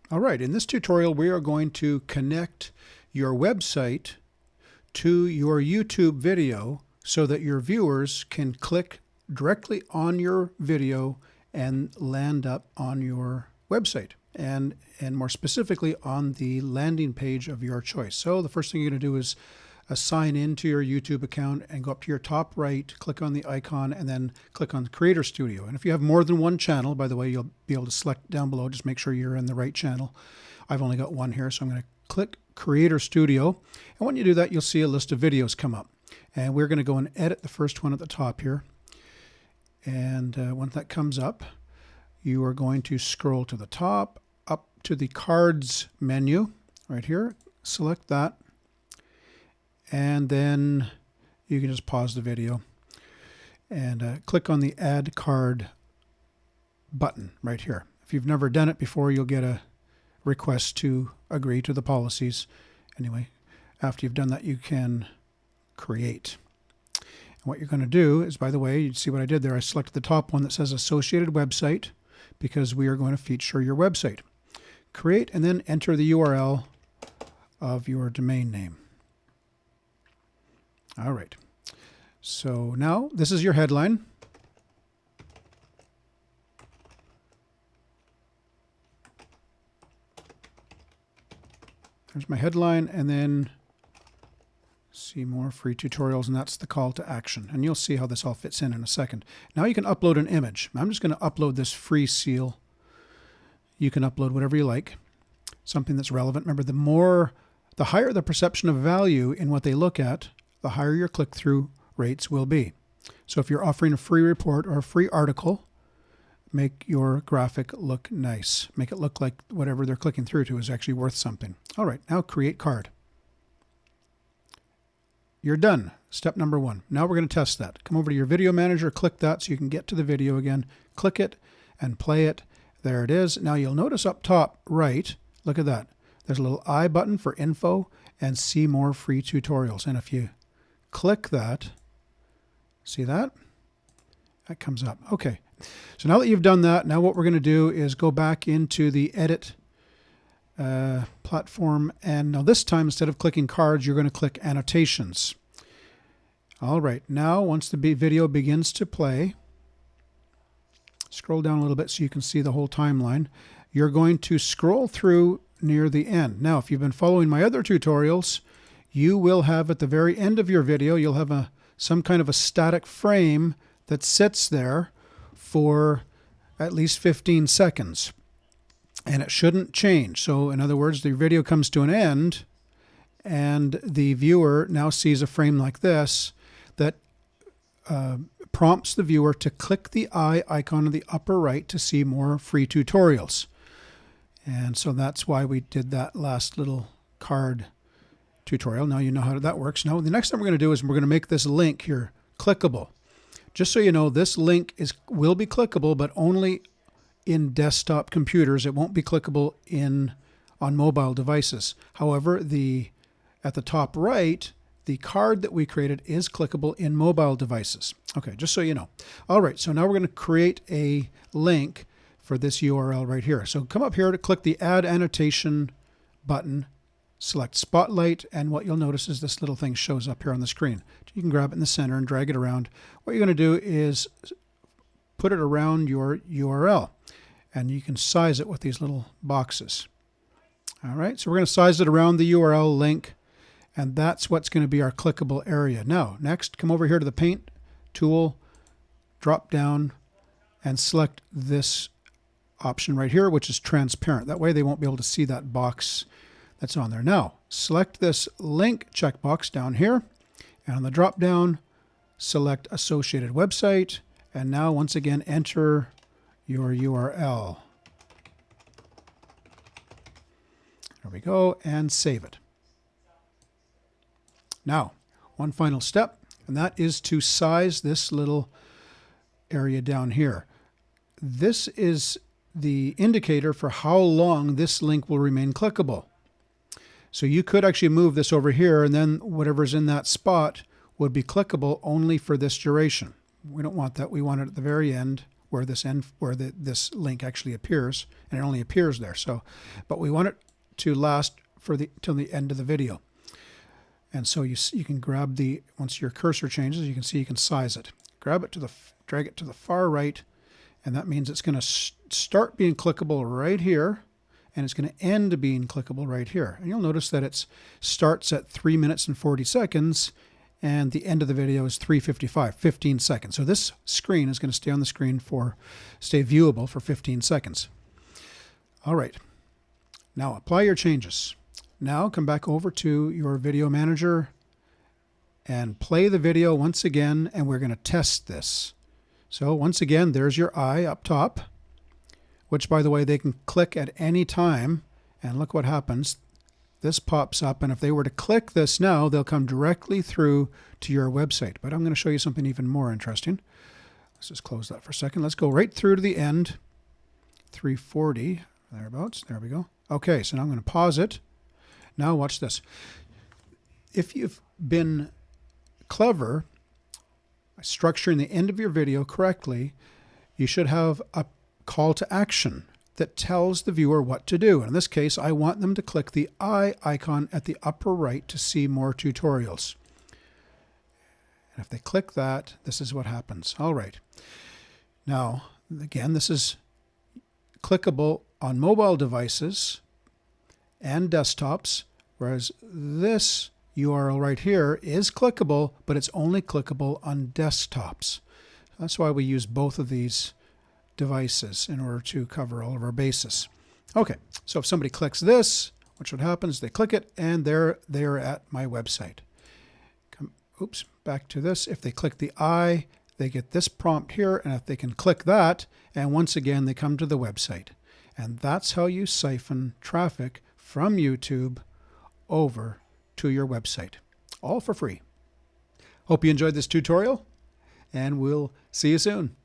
All right, in this tutorial we are going to connect your website to your YouTube video so that your viewers can click directly on your video and land up on your website and more specifically on the landing page of your choice. So the first thing you're going to do is sign into your YouTube account and go up to your top right, click on the icon, and then click on Creator Studio. And if you have more than one channel, by the way, you'll be able to select down below, just make sure you're in the right channel. I've only got one here, so I'm going to click Creator Studio. And when you do that, you'll see a list of videos come up. And we're going to go and edit the first one at the top here. And once that comes up, you are going to scroll to the top, up to the Cards menu right here. Select that. And then you can just pause the video and click on the Add Card button right here. If you've never done it before, you'll get a request to agree to the policies. Anyway, after you've done that, you can create. And what you're going to do is, by the way, you see what I did there. I selected the top one that says Associated Website because we are going to feature your website. Create and then enter the URL of your domain name. All right, so now this is your headline. There's my headline, and then see more free tutorials, and that's the call to action. And you'll see how this all fits in a second. Now you can upload an image. I'm just going to upload this free seal. You can upload whatever you like, something that's relevant. Remember, the higher the perception of value in what they look at, the higher your click-through rates will be. So if you're offering a free report or a free article, make your graphic look nice. Make it look like whatever they're clicking through to is actually worth something. All right, now create card. You're done. Step number one. Now we're going to test that. Come over to your video manager, click that so you can get to the video again. Click it and play it. There it is. Now you'll notice up top right, look at that. There's a little I button for info and see more free tutorials. And if you click that, see that? That comes up. Okay, so now that you've done that, now what we're going to do is go back into the edit platform, and now this time instead of clicking cards, you're going to click annotations. All right, now once the video begins to play, scroll down a little bit so you can see the whole timeline. You're going to scroll through near the end. Now, if you've been following my other tutorials, you will have at the very end of your video, you'll have some kind of a static frame that sits there for at least 15 seconds. And it shouldn't change. So in other words, the video comes to an end and the viewer now sees a frame like this that prompts the viewer to click the I icon in the upper right to see more free tutorials. And so that's why we did that last little card tutorial. Now you know how that works. Now the next thing we're going to do is we're going to make this link here clickable. Just so you know, this link will be clickable, but only in desktop computers. It won't be clickable on mobile devices. However, at the top right, the card that we created is clickable in mobile devices. Okay, just so you know. All right, so now we're going to create a link for this URL right here. So come up here to click the Add Annotation button, select Spotlight, and what you'll notice is this little thing shows up here on the screen. You can grab it in the center and drag it around. What you're going to do is put it around your URL, and you can size it with these little boxes. All right, so we're going to size it around the URL link, and that's what's going to be our clickable area. Now, next, come over here to the Paint tool, drop down, and select this option right here, which is transparent. That way they won't be able to see that box that's on there. Now, select this link checkbox down here, and on the drop down, select Associated Website, and now once again enter your URL. There we go, and save it. Now, one final step, and that is to size this little area down here. This is the indicator for how long this link will remain clickable. So you could actually move this over here, and then whatever's in that spot would be clickable only for this duration. We don't want that. We want it at the very end where this link actually appears, and it only appears there. So, but we want it to last for till the end of the video. And so you can grab once your cursor changes, you can see you can size it. Grab it drag it to the far right, and that means it's going to start being clickable right here, and it's going to end being clickable right here. And you'll notice that it starts at 3 minutes and 40 seconds, and the end of the video is 3:55, 15 seconds. So this screen is going to stay on the screen stay viewable for 15 seconds. All right. Now apply your changes. Now come back over to your video manager and play the video once again, and we're going to test this. So once again, there's your eye up top, which, by the way, they can click at any time, and look what happens. This pops up, and if they were to click this now, they'll come directly through to your website. But I'm going to show you something even more interesting. Let's just close that for a second. Let's go right through to the end, 3:40, thereabouts. There we go. Okay, so now I'm going to pause it. Now watch this. If you've been clever, structuring the end of your video correctly, you should have a call to action that tells the viewer what to do. In this case, I want them to click the eye icon at the upper right to see more tutorials. And if they click that, this is what happens. All right. Now, again, this is clickable on mobile devices and desktops, whereas this URL right here is clickable, but it's only clickable on desktops. That's why we use both of these devices in order to cover all of our bases. Okay, so if somebody clicks this, what should happen is they click it, and they're at my website. Back to this. If they click the eye, they get this prompt here, and if they can click that, and once again they come to the website. And that's how you siphon traffic from YouTube over to your website, all for free. Hope you enjoyed this tutorial, and we'll see you soon.